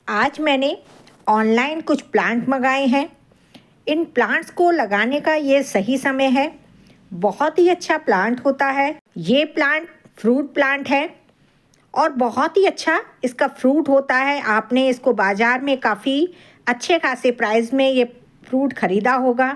आज मैंने ऑनलाइन कुछ प्लांट मंगाए हैं। इन प्लांट्स को लगाने का ये सही समय है। बहुत ही अच्छा प्लांट होता है। ये प्लांट फ्रूट प्लांट है और बहुत ही अच्छा इसका फ्रूट होता है। आपने इसको बाज़ार में काफ़ी अच्छे खासे प्राइस में ये फ्रूट ख़रीदा होगा।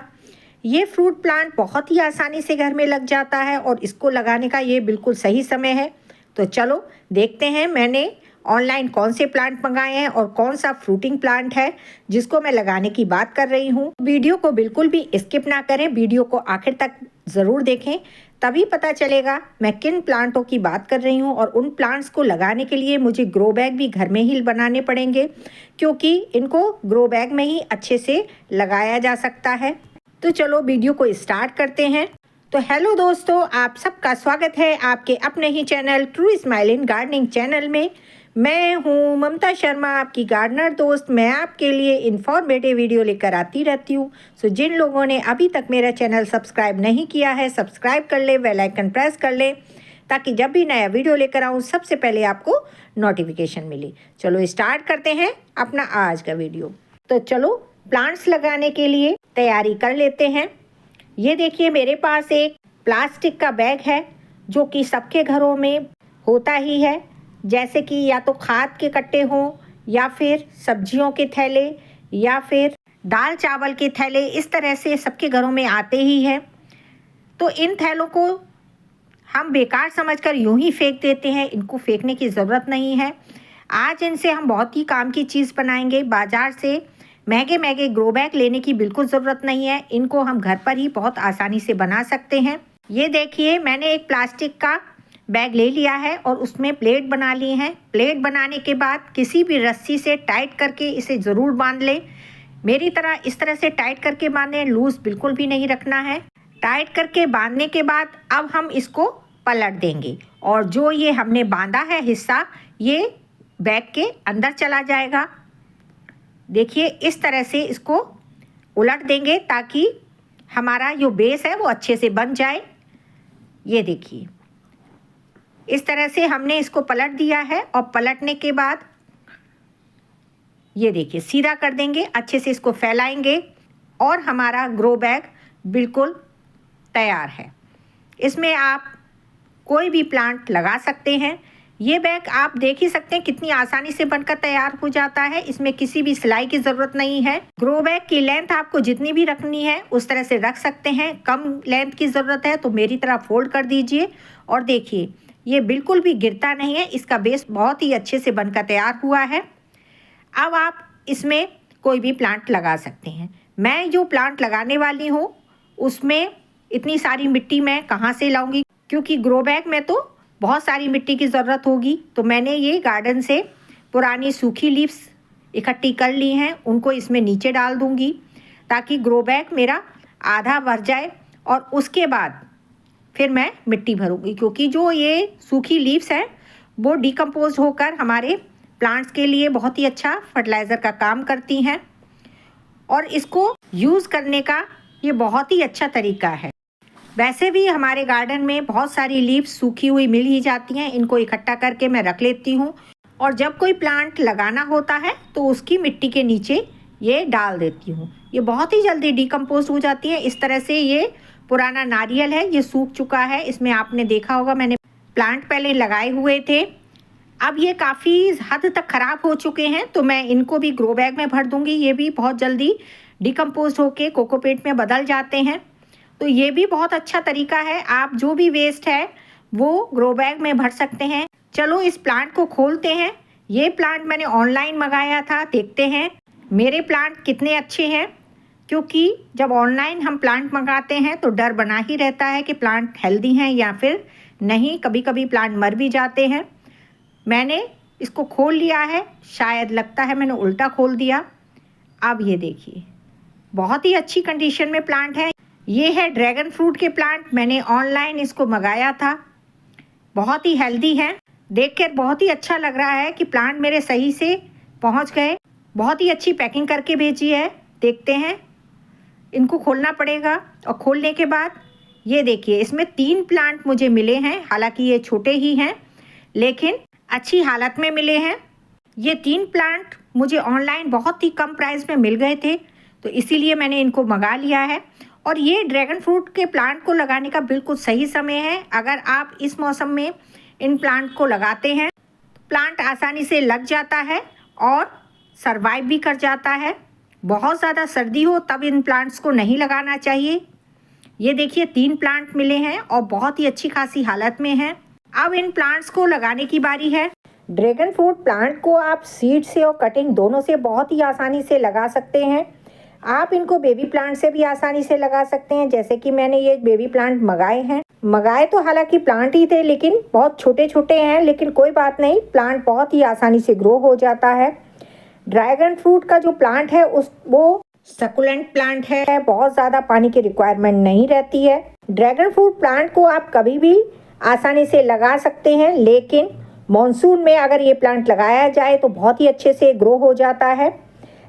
ये फ्रूट प्लांट बहुत ही आसानी से घर में लग जाता है और इसको लगाने का ये बिल्कुल सही समय है। तो चलो देखते हैं मैंने ऑनलाइन कौन से प्लांट मंगाए हैं और कौन सा फ्रूटिंग प्लांट है जिसको मैं लगाने की बात कर रही हूँ। वीडियो को बिल्कुल भी स्किप ना करें, वीडियो को आखिर तक ज़रूर देखें, तभी पता चलेगा मैं किन प्लांटों की बात कर रही हूँ। और उन प्लांट्स को लगाने के लिए मुझे ग्रो बैग भी घर में ही बनाने पड़ेंगे, क्योंकि इनको ग्रो बैग में ही अच्छे से लगाया जा सकता है। तो चलो वीडियो को स्टार्ट करते हैं। तो हेलो दोस्तों, आप सबका स्वागत है आपके अपने ही channel true smile in gardening channel में। मैं हूँ ममता शर्मा, आपकी गार्डनर दोस्त। मैं आपके लिए इन्फॉर्मेटिव वीडियो लेकर आती रहती हूँ। सो जिन लोगों ने अभी तक मेरा चैनल सब्सक्राइब नहीं किया है, सब्सक्राइब कर ले, बेल आइकन प्रेस कर ले, ताकि जब भी नया वीडियो लेकर आऊँ सबसे पहले आपको नोटिफिकेशन मिले। चलो स्टार्ट करते हैं अपना आज का वीडियो। तो चलो प्लांट्स लगाने के लिए तैयारी कर लेते हैं। ये देखिए, मेरे पास एक प्लास्टिक का बैग है जो कि सबके घरों में होता ही है। जैसे कि या तो खाद के कट्टे हों या फिर सब्जियों के थैले या फिर दाल चावल के थैले, इस तरह से सबके घरों में आते ही हैं। तो इन थैलों को हम बेकार समझकर यूं ही फेंक देते हैं। इनको फेंकने की ज़रूरत नहीं है। आज इनसे हम बहुत ही काम की चीज़ बनाएंगे। बाज़ार से महंगे महंगे ग्रो बैग लेने की बिल्कुल ज़रूरत नहीं है। इनको हम घर पर ही बहुत आसानी से बना सकते हैं। ये देखिए, मैंने एक प्लास्टिक का बैग ले लिया है और उसमें प्लेट बना ली है। प्लेट बनाने के बाद किसी भी रस्सी से टाइट करके इसे ज़रूर बांध लें। मेरी तरह इस तरह से टाइट करके बांधें, लूज़ बिल्कुल भी नहीं रखना है। टाइट करके बांधने के बाद अब हम इसको पलट देंगे और जो ये हमने बांधा है हिस्सा, ये बैग के अंदर चला जाएगा। देखिए, इस तरह से इसको उलट देंगे ताकि हमारा जो बेस है वो अच्छे से बन जाए। ये देखिए, इस तरह से हमने इसको पलट दिया है और पलटने के बाद ये देखिए सीधा कर देंगे, अच्छे से इसको फैलाएंगे और हमारा ग्रो बैग बिल्कुल तैयार है। इसमें आप कोई भी प्लांट लगा सकते हैं। ये बैग आप देख ही सकते हैं कितनी आसानी से बनकर तैयार हो जाता है। इसमें किसी भी सिलाई की ज़रूरत नहीं है। ग्रो बैग की लेंथ आपको जितनी भी रखनी है उस तरह से रख सकते हैं। कम लेंथ की ज़रूरत है तो मेरी तरह फोल्ड कर दीजिए। और देखिए, ये बिल्कुल भी गिरता नहीं है। इसका बेस बहुत ही अच्छे से बनकर तैयार हुआ है। अब आप इसमें कोई भी प्लांट लगा सकते हैं। मैं जो प्लांट लगाने वाली हूँ उसमें इतनी सारी मिट्टी मैं कहाँ से लाऊंगी, क्योंकि ग्रो बैग में तो बहुत सारी मिट्टी की ज़रूरत होगी। तो मैंने ये गार्डन से पुरानी सूखी लीव्स इकट्ठी कर ली हैं, उनको इसमें नीचे डाल दूंगी ताकि ग्रो बैग मेरा आधा भर जाए। और उसके बाद फिर मैं मिट्टी भरूंगी, क्योंकि जो ये सूखी लीव्स हैं वो डिकम्पोज होकर हमारे प्लांट्स के लिए बहुत ही अच्छा फर्टिलाइज़र का काम करती हैं और इसको यूज़ करने का ये बहुत ही अच्छा तरीका है। वैसे भी हमारे गार्डन में बहुत सारी लीव्स सूखी हुई मिल ही जाती हैं। इनको इकट्ठा करके मैं रख लेती हूँ और जब कोई प्लांट लगाना होता है तो उसकी मिट्टी के नीचे ये डाल देती हूँ। ये बहुत ही जल्दी डिकम्पोज हो जाती है। इस तरह से ये पुराना नारियल है, ये सूख चुका है। इसमें आपने देखा होगा मैंने प्लांट पहले लगाए हुए थे, अब ये काफ़ी हद तक ख़राब हो चुके हैं, तो मैं इनको भी ग्रो बैग में भर दूंगी। ये भी बहुत जल्दी डिकम्पोज होके कोकोपीट में बदल जाते हैं। तो ये भी बहुत अच्छा तरीका है। आप जो भी वेस्ट है वो ग्रो बैग में भर सकते हैं। चलो इस प्लांट को खोलते हैं। ये प्लांट मैंने ऑनलाइन मंगाया था। देखते हैं मेरे प्लांट कितने अच्छे हैं, क्योंकि जब ऑनलाइन हम प्लांट मंगाते हैं तो डर बना ही रहता है कि प्लांट हेल्दी हैं या फिर नहीं। कभी कभी प्लांट मर भी जाते हैं। मैंने इसको खोल लिया है, शायद लगता है मैंने उल्टा खोल दिया। अब ये देखिए, बहुत ही अच्छी कंडीशन में प्लांट है। ये है ड्रैगन फ्रूट के प्लांट। मैंने ऑनलाइन इसको मंगाया था। बहुत ही हेल्दी है, देखकर बहुत ही अच्छा लग रहा है कि प्लांट मेरे सही से पहुंच गए। बहुत ही अच्छी पैकिंग करके भेजी है। देखते हैं, इनको खोलना पड़ेगा। और खोलने के बाद ये देखिए, इसमें 3 प्लांट मुझे मिले हैं। हालांकि ये छोटे ही हैं लेकिन अच्छी हालत में मिले हैं। ये 3 प्लांट मुझे ऑनलाइन बहुत ही कम प्राइस में मिल गए थे, तो इसीलिए मैंने इनको मंगा लिया है। और ये ड्रैगन फ्रूट के प्लांट को लगाने का बिल्कुल सही समय है। अगर आप इस मौसम में इन प्लांट को लगाते हैं, प्लांट आसानी से लग जाता है और सरवाइव भी कर जाता है। बहुत ज़्यादा सर्दी हो तब इन प्लांट्स को नहीं लगाना चाहिए। ये देखिए 3 प्लांट मिले हैं और बहुत ही अच्छी खासी हालत में हैं। अब इन प्लांट्स को लगाने की बारी है। ड्रैगन फ्रूट प्लांट को आप सीड से और कटिंग दोनों से बहुत ही आसानी से लगा सकते हैं। आप इनको बेबी प्लांट से भी आसानी से लगा सकते हैं, जैसे कि मैंने ये बेबी प्लांट मंगाए तो हालांकि प्लांट ही थे, लेकिन बहुत छोटे छोटे हैं, लेकिन कोई बात नहीं, प्लांट बहुत ही आसानी से ग्रो हो जाता है। ड्रैगन फ्रूट का जो प्लांट है वो सकुलेंट प्लांट है, बहुत ज़्यादा पानी की रिक्वायरमेंट नहीं रहती है। ड्रैगन फ्रूट प्लांट को आप कभी भी आसानी से लगा सकते हैं, लेकिन मॉनसून में अगर ये प्लांट लगाया जाए तो बहुत ही अच्छे से ग्रो हो जाता है।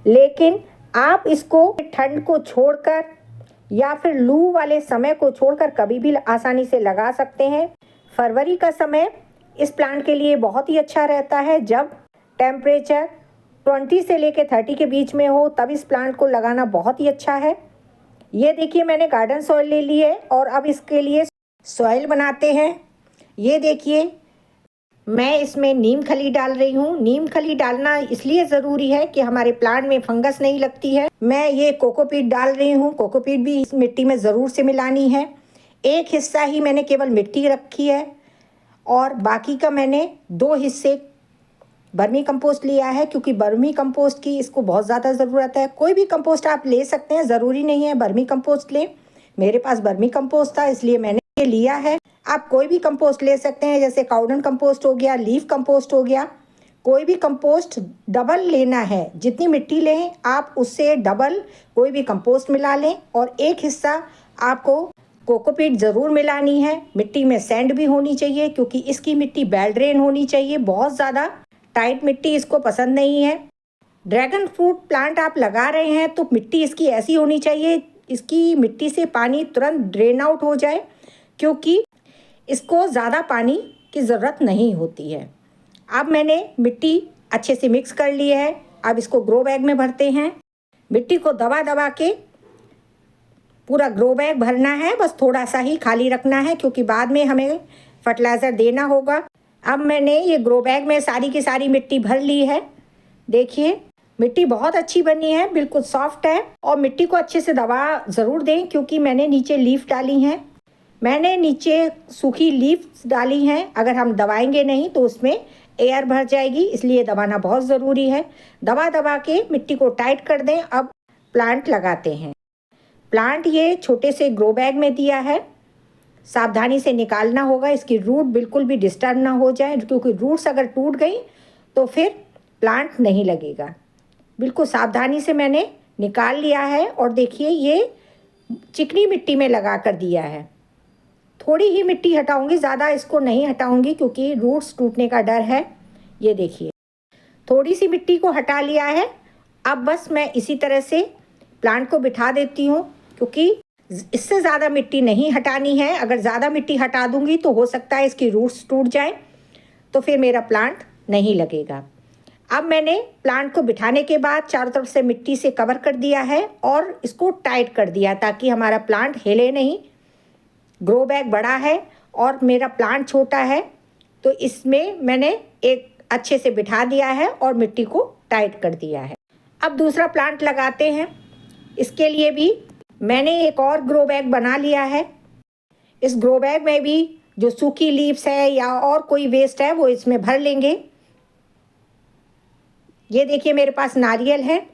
लेकिन आप इसको ठंड को छोड़कर या फिर लू वाले समय को छोड़कर कभी भी आसानी से लगा सकते हैं। फरवरी का समय इस प्लांट के लिए बहुत ही अच्छा रहता है, जब टेम्परेचर 20 से लेकर 30 के बीच में हो, तब इस प्लांट को लगाना बहुत ही अच्छा है। ये देखिए मैंने गार्डन सॉइल ले ली है और अब इसके लिए सॉइल बनाते हैं। ये देखिए मैं इसमें नीम खली डाल रही हूँ। नीम खली डालना इसलिए ज़रूरी है कि हमारे प्लांट में फंगस नहीं लगती है। मैं ये कोकोपीट डाल रही हूँ। कोकोपीट भी इस मिट्टी में ज़रूर से मिलानी है। एक हिस्सा ही मैंने केवल मिट्टी रखी है और बाकी का मैंने 2 हिस्से बर्मी कंपोस्ट लिया है, क्योंकि बर्मी कंपोस्ट की इसको बहुत ज़्यादा ज़रूरत है। कोई भी कंपोस्ट आप ले सकते हैं, ज़रूरी नहीं है बर्मी कंपोस्ट लें। मेरे पास बर्मी कंपोस्ट था इसलिए मैंने ये लिया है। आप कोई भी कंपोस्ट ले सकते हैं, जैसे काउडन कंपोस्ट हो गया, लीफ कंपोस्ट हो गया। कोई भी कंपोस्ट डबल लेना है, जितनी मिट्टी लें आप उससे डबल कोई भी कंपोस्ट मिला लें। और एक हिस्सा आपको कोकोपीट ज़रूर मिलानी है। मिट्टी में सैंड भी होनी चाहिए, क्योंकि इसकी मिट्टी वेल ड्रेन होनी चाहिए। बहुत ज़्यादा टाइट मिट्टी इसको पसंद नहीं है। ड्रैगन फ्रूट प्लांट आप लगा रहे हैं तो मिट्टी इसकी ऐसी होनी चाहिए, इसकी मिट्टी से पानी तुरंत ड्रेन आउट हो जाए, क्योंकि इसको ज़्यादा पानी की ज़रूरत नहीं होती है। अब मैंने मिट्टी अच्छे से मिक्स कर ली है। अब इसको ग्रो बैग में भरते हैं। मिट्टी को दबा दबा के पूरा ग्रो बैग भरना है, बस थोड़ा सा ही खाली रखना है, क्योंकि बाद में हमें फर्टिलाइज़र देना होगा। अब मैंने ये ग्रो बैग में सारी की सारी मिट्टी भर ली है। देखिए मिट्टी बहुत अच्छी बनी है, बिल्कुल सॉफ्ट है। और मिट्टी को अच्छे से दबा ज़रूर दें, क्योंकि मैंने नीचे लीफ डाली हैं। मैंने नीचे सूखी लीफ डाली हैं। अगर हम दबाएंगे नहीं तो उसमें एयर भर जाएगी, इसलिए दबाना बहुत ज़रूरी है। दबा दबा के मिट्टी को टाइट कर दें। अब प्लांट लगाते हैं। प्लांट ये छोटे से ग्रो बैग में दिया है, सावधानी से निकालना होगा, इसकी रूट बिल्कुल भी डिस्टर्ब ना हो जाए, क्योंकि रूट्स अगर टूट गई तो फिर प्लांट नहीं लगेगा। बिल्कुल सावधानी से मैंने निकाल लिया है। और देखिए ये चिकनी मिट्टी में लगा कर दिया है। थोड़ी ही मिट्टी हटाऊंगी, ज़्यादा इसको नहीं हटाऊंगी, क्योंकि रूट्स टूटने का डर है। ये देखिए थोड़ी सी मिट्टी को हटा लिया है। अब बस मैं इसी तरह से प्लांट को बिठा देती हूँ, क्योंकि इससे ज़्यादा मिट्टी नहीं हटानी है। अगर ज़्यादा मिट्टी हटा दूंगी तो हो सकता है इसकी रूट्स टूट जाए, तो फिर मेरा प्लांट नहीं लगेगा। अब मैंने प्लांट को बिठाने के बाद चारों तरफ से मिट्टी से कवर कर दिया है और इसको टाइट कर दिया, ताकि हमारा प्लांट हिले नहीं। ग्रो बैग बड़ा है और मेरा प्लांट छोटा है, तो इसमें मैंने एक अच्छे से बिठा दिया है और मिट्टी को टाइट कर दिया है। अब दूसरा प्लांट लगाते हैं। इसके लिए भी मैंने एक और ग्रो बैग बना लिया है। इस ग्रो बैग में भी जो सूखी लीव्स है या और कोई वेस्ट है वो इसमें भर लेंगे। ये देखिए मेरे पास नारियल है,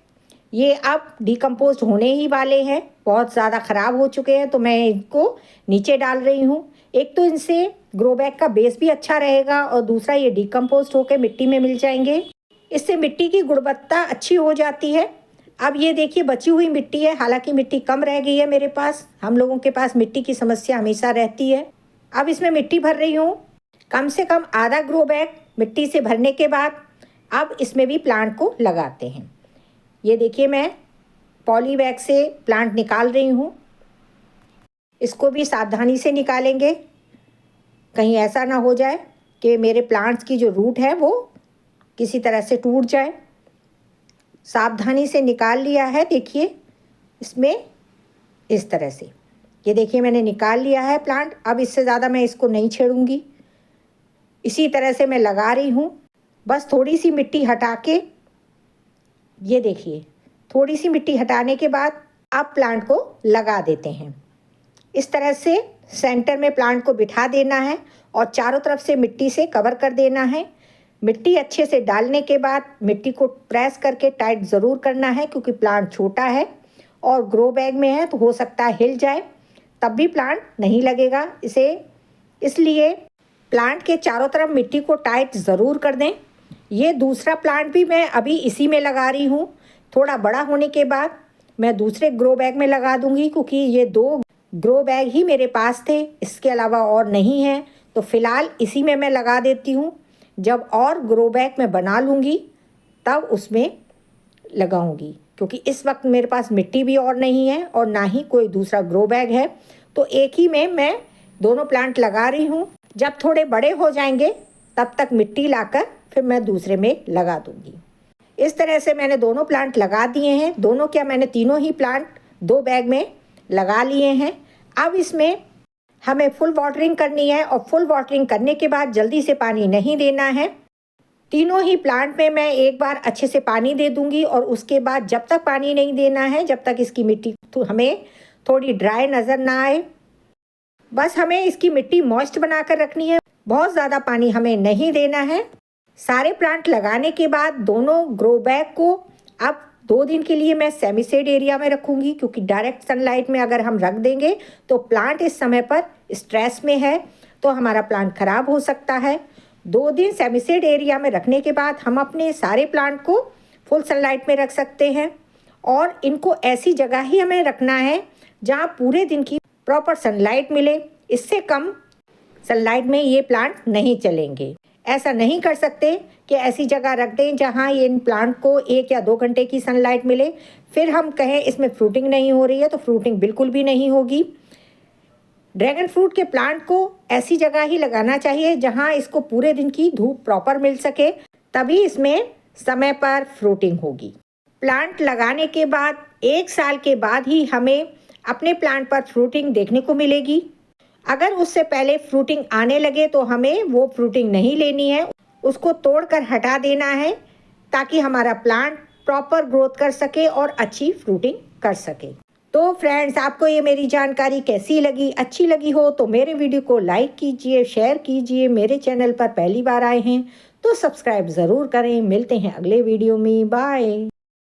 ये अब डिकम्पोज होने ही वाले हैं, बहुत ज़्यादा ख़राब हो चुके हैं, तो मैं इनको नीचे डाल रही हूँ। एक तो इनसे ग्रो बैग का बेस भी अच्छा रहेगा और दूसरा ये डिकम्पोज होकर मिट्टी में मिल जाएंगे। इससे मिट्टी की गुणवत्ता अच्छी हो जाती है। अब ये देखिए बची हुई मिट्टी है, हालांकि मिट्टी कम रह गई है मेरे पास। हम लोगों के पास मिट्टी की समस्या हमेशा रहती है। अब इसमें मिट्टी भर रही हूँ, कम से कम आधा ग्रो बैग मिट्टी से भरने के बाद अब इसमें भी प्लांट को लगाते हैं। ये देखिए मैं पॉली बैग से प्लांट निकाल रही हूँ। इसको भी सावधानी से निकालेंगे, कहीं ऐसा ना हो जाए कि मेरे प्लांट्स की जो रूट है वो किसी तरह से टूट जाए। सावधानी से निकाल लिया है। देखिए इसमें इस तरह से, ये देखिए मैंने निकाल लिया है प्लांट। अब इससे ज़्यादा मैं इसको नहीं छेड़ूंगी। इसी तरह से मैं लगा रही हूँ। बस थोड़ी सी मिट्टी हटा के, ये देखिए थोड़ी सी मिट्टी हटाने के बाद अब प्लांट को लगा देते हैं। इस तरह से सेंटर में प्लांट को बिठा देना है और चारों तरफ से मिट्टी से कवर कर देना है। मिट्टी अच्छे से डालने के बाद मिट्टी को प्रेस करके टाइट ज़रूर करना है, क्योंकि प्लांट छोटा है और ग्रो बैग में है तो हो सकता है हिल जाए, तब भी प्लांट नहीं लगेगा इसे। इसलिए प्लांट के चारों तरफ मिट्टी को टाइट ज़रूर कर दें। ये दूसरा प्लांट भी मैं अभी इसी में लगा रही हूँ। थोड़ा बड़ा होने के बाद मैं दूसरे ग्रो बैग में लगा दूँगी, क्योंकि ये 2 ग्रो बैग ही मेरे पास थे, इसके अलावा और नहीं है। तो फ़िलहाल इसी में मैं लगा देती हूँ। जब और ग्रो बैग मैं बना लूँगी तब उसमें लगाऊँगी, क्योंकि इस वक्त मेरे पास मिट्टी भी और नहीं है और ना ही कोई दूसरा ग्रो बैग है। तो एक ही में मैं दोनों प्लांट लगा रही हूँ। जब थोड़े बड़े हो जाएंगे तब तक मिट्टी लाकर फिर मैं दूसरे में लगा दूँगी। इस तरह से मैंने दोनों प्लांट लगा दिए हैं। दोनों क्या, मैंने तीनों ही प्लांट 2 बैग में लगा लिए हैं। अब इसमें हमें फुल वाटरिंग करनी है और फुल वाटरिंग करने के बाद जल्दी से पानी नहीं देना है। तीनों ही प्लांट में मैं एक बार अच्छे से पानी दे दूंगी और उसके बाद जब तक पानी नहीं देना है, जब तक इसकी मिट्टी हमें थोड़ी ड्राई नज़र ना आए। बस हमें इसकी मिट्टी मॉइस्ट बनाकर रखनी है, बहुत ज़्यादा पानी हमें नहीं देना है। सारे प्लांट लगाने के बाद दोनों ग्रो बैग को अब 2 दिन के लिए मैं सेमी शेड एरिया में रखूँगी, क्योंकि डायरेक्ट सनलाइट में अगर हम रख देंगे तो प्लांट इस समय पर स्ट्रेस में है तो हमारा प्लांट ख़राब हो सकता है। 2 दिन सेमी शेड एरिया में रखने के बाद हम अपने सारे प्लांट को फुल सनलाइट में रख सकते हैं। और इनको ऐसी जगह ही हमें रखना है जहाँ पूरे दिन की प्रॉपर सनलाइट मिले। इससे कम सनलाइट में ये प्लांट नहीं चलेंगे। ऐसा नहीं कर सकते कि ऐसी जगह रख दें जहाँ ये इन प्लांट को 1 या 2 घंटे की सनलाइट मिले, फिर हम कहें इसमें फ्रूटिंग नहीं हो रही है, तो फ्रूटिंग बिल्कुल भी नहीं होगी। ड्रैगन फ्रूट के प्लांट को ऐसी जगह ही लगाना चाहिए जहाँ इसको पूरे दिन की धूप प्रॉपर मिल सके, तभी इसमें समय पर फ्रूटिंग होगी। प्लांट लगाने के बाद 1 साल के बाद ही हमें अपने प्लांट पर फ्रूटिंग देखने को मिलेगी। अगर उससे पहले फ्रूटिंग आने लगे तो हमें वो फ्रूटिंग नहीं लेनी है, उसको तोड़कर हटा देना है, ताकि हमारा प्लांट प्रॉपर ग्रोथ कर सके और अच्छी फ्रूटिंग कर सके। तो फ्रेंड्स, आपको ये मेरी जानकारी कैसी लगी? अच्छी लगी हो तो मेरे वीडियो को लाइक कीजिए, शेयर कीजिए। मेरे चैनल पर पहली बार आए हैं तो सब्सक्राइब ज़रूर करें। मिलते हैं अगले वीडियो में। बाय।